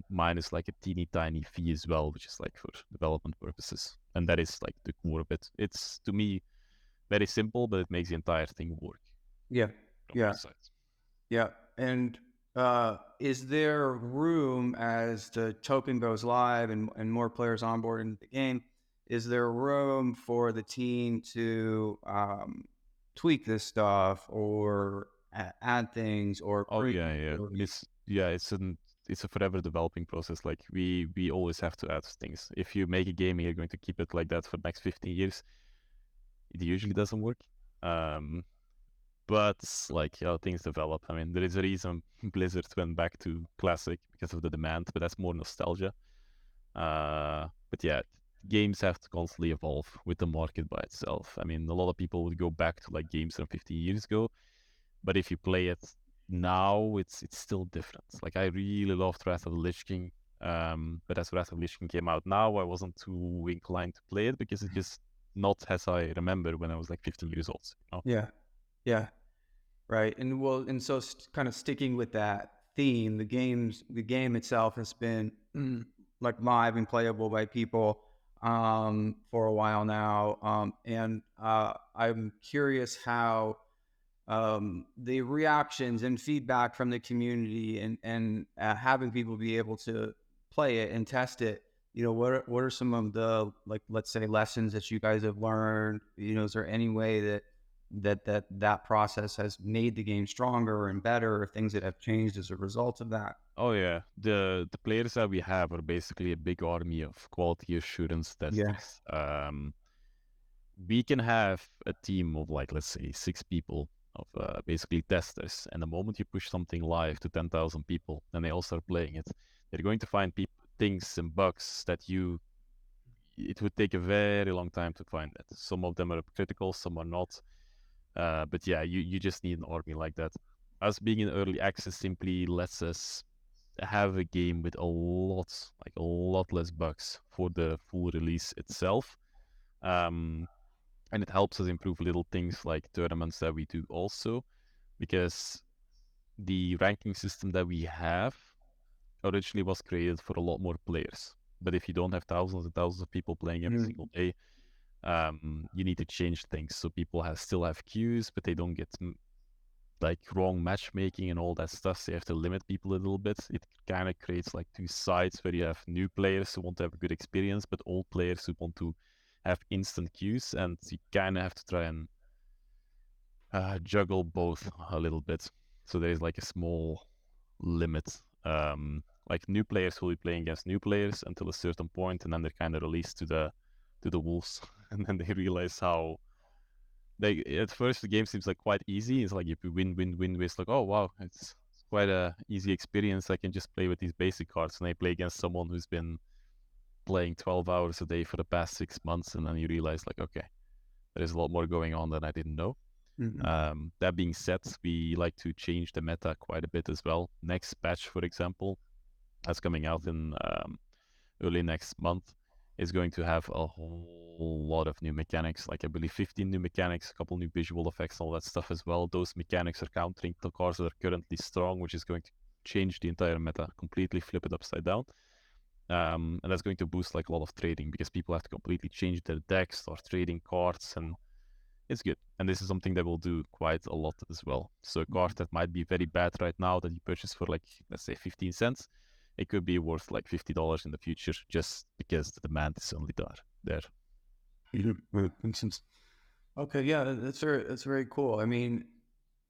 minus like a teeny tiny fee as well, which is like for development purposes. And that is like the core of it. It's, to me, very simple, but it makes the entire thing work. Yeah. And is there room, as the token goes live and more players onboard into the game, is there room for the team to tweak this stuff or add things or Oh bring yeah, yeah. It's a forever developing process. Like we always have to add things. If you make a game and you're going to keep it like that for the next 15 years, it usually doesn't work. Um, but like things develop. I mean, there is a reason Blizzard went back to classic because of the demand, but that's more nostalgia. But yeah, games have to constantly evolve with the market by itself. I mean, a lot of people would go back to like games from 15 years ago, but if you play it now, it's still different. Like I really loved Wrath of the Lich King, but as Wrath of the Lich King came out now, I wasn't too inclined to play it because it's just not as I remember when I was like 15 years old. You know? Yeah, yeah, right. And well, and so kind of sticking with that theme, the game itself has been like live and playable by people for a while now, and I'm curious how the reactions and feedback from the community and having people be able to play it and test it. What are some of the, like, let's say, lessons that you guys have learned? Is there any way that process has made the game stronger and better, or things that have changed as a result of that? Oh yeah, the players that we have are basically a big army of quality assurance Yeah. testers. We can have a team of like, let's say 6 people of basically testers, and the moment you push something live to 10,000 people and they all start playing it, they're going to find things and bugs that it would take a very long time to find that. Some of them are critical, some are not. But yeah, you just need an army like that. Us being in early access simply lets us have a game with a lot less bugs for the full release itself. And it helps us improve little things like tournaments that we do also, because the ranking system that we have originally was created for a lot more players. But if you don't have thousands and thousands of people playing every single day, you need to change things so people still have queues, but they don't get like wrong matchmaking and all that stuff. So you have to limit people a little bit. It kind of creates like two sides where you have new players who want to have a good experience, but old players who want to have instant queues, and you kind of have to try and juggle both a little bit. So there's like a small limit. Like new players will be playing against new players until a certain point, and then they're kind of released to the wolves, and then they realize how at first the game seems like quite easy. It's like if you win, it's like, oh wow, it's quite a easy experience. I can just play with these basic cards, and I play against someone who's been playing 12 hours a day for the past 6 months, and then you realize like, okay, there's a lot more going on than I didn't know. Mm-hmm. That being said, we like to change the meta quite a bit as well. Next patch, for example, that's coming out in early next month, is going to have a whole lot of new mechanics, like I believe 15 new mechanics, a couple new visual effects, all that stuff as well. Those mechanics are countering the cards that are currently strong, which is going to change the entire meta, completely flip it upside down. And that's going to boost like a lot of trading, because people have to completely change their decks, start trading cards, and it's good. And this is something that will do quite a lot as well. So a card that might be very bad right now that you purchase for like, let's say 15 cents, it could be worth like $50 in the future, just because the demand is only there. Okay, yeah, that's very cool. I mean,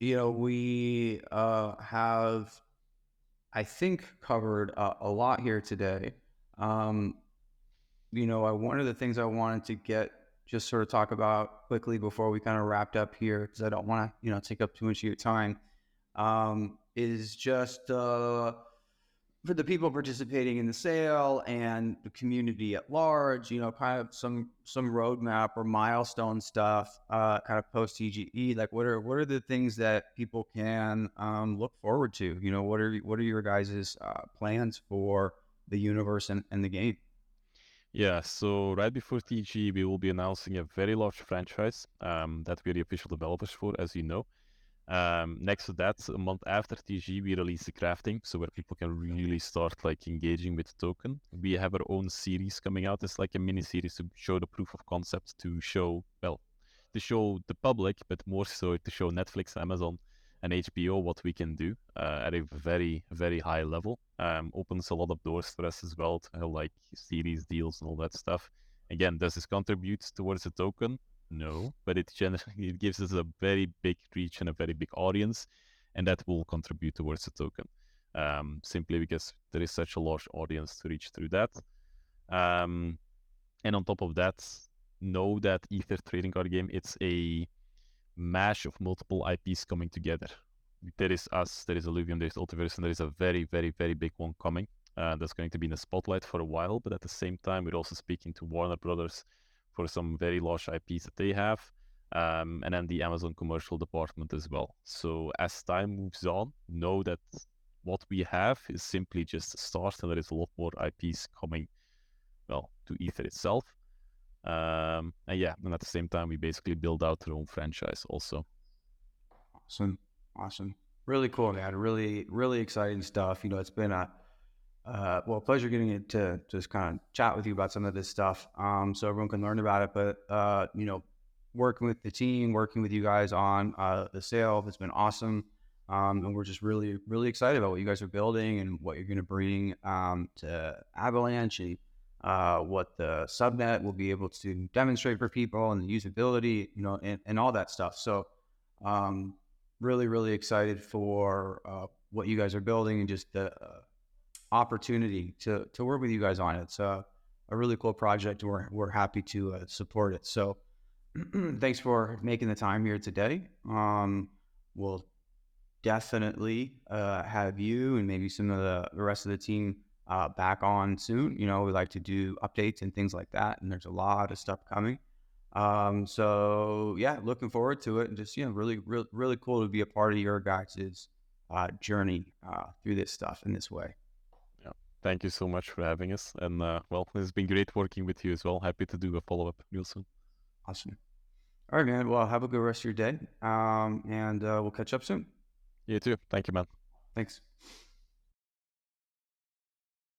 we have, I think, covered a lot here today. One of the things I wanted to just sort of talk about quickly before we kind of wrapped up here, because I don't want to, take up too much of your time, is just for the people participating in the sale and the community at large, kind of some roadmap or milestone stuff, kind of post TGE. Like, what are the things that people can look forward to? What are your guys' plans for the universe and the game? Yeah, so right before TG, we will be announcing a very large franchise that we're the official developers for, as you know. Next to that, a month after TG, we release the crafting, so where people can really start like engaging with the token. We have our own series coming out. It's like a mini series to show the proof of concept, to show the public, but more so to show Netflix, Amazon, and HBO what we can do at a very, very high level. Opens a lot of doors for us as well to have like series deals and all that stuff. Again, does this contribute towards the token? No, but it it gives us a very big reach and a very big audience, and that will contribute towards the token. Simply because there is such a large audience to reach through that. And on top of that, know that Ether trading card game, it's a mash of multiple IPs coming together. There is us, there is Illuvium, there is Ultiverse, and there is a very, very, very big one coming. That's going to be in the spotlight for a while, but at the same time, we're also speaking to Warner Brothers for some very large IPs that they have, and then the Amazon commercial department as well. So as time moves on, know that what we have is simply just a start, and there is a lot more IPs coming, well, to Ether itself. And at the same time, we basically build out our own franchise also. Awesome. Really cool, man. Really exciting stuff. You know, it's been a pleasure getting it to just kind of chat with you about some of this stuff, so everyone can learn about it. But you know, working with the team, working with you guys on the sale, it's been awesome. And we're just really excited about what you guys are building and what you're going to bring to Avalanche, and what the subnet will be able to demonstrate for people, and the usability, you know, and all that stuff. So really excited for what you guys are building, and just the opportunity to work with you guys on it. It's a really cool project. We're happy to support it. So thanks for making the time here today. We'll definitely have you and maybe some of the rest of the team back on soon. You know, we like to do updates and things like that, and there's a lot of stuff coming. So yeah, looking forward to it, and just, you know, really cool to be a part of your guys' journey through this stuff in this way. Yeah, thank you so much for having us, and it's been great working with you as well. Happy to do a follow-up real soon. Awesome. All right, man. Well, have a good rest of your day, and we'll catch up soon. You too. Thank you, man. Thanks.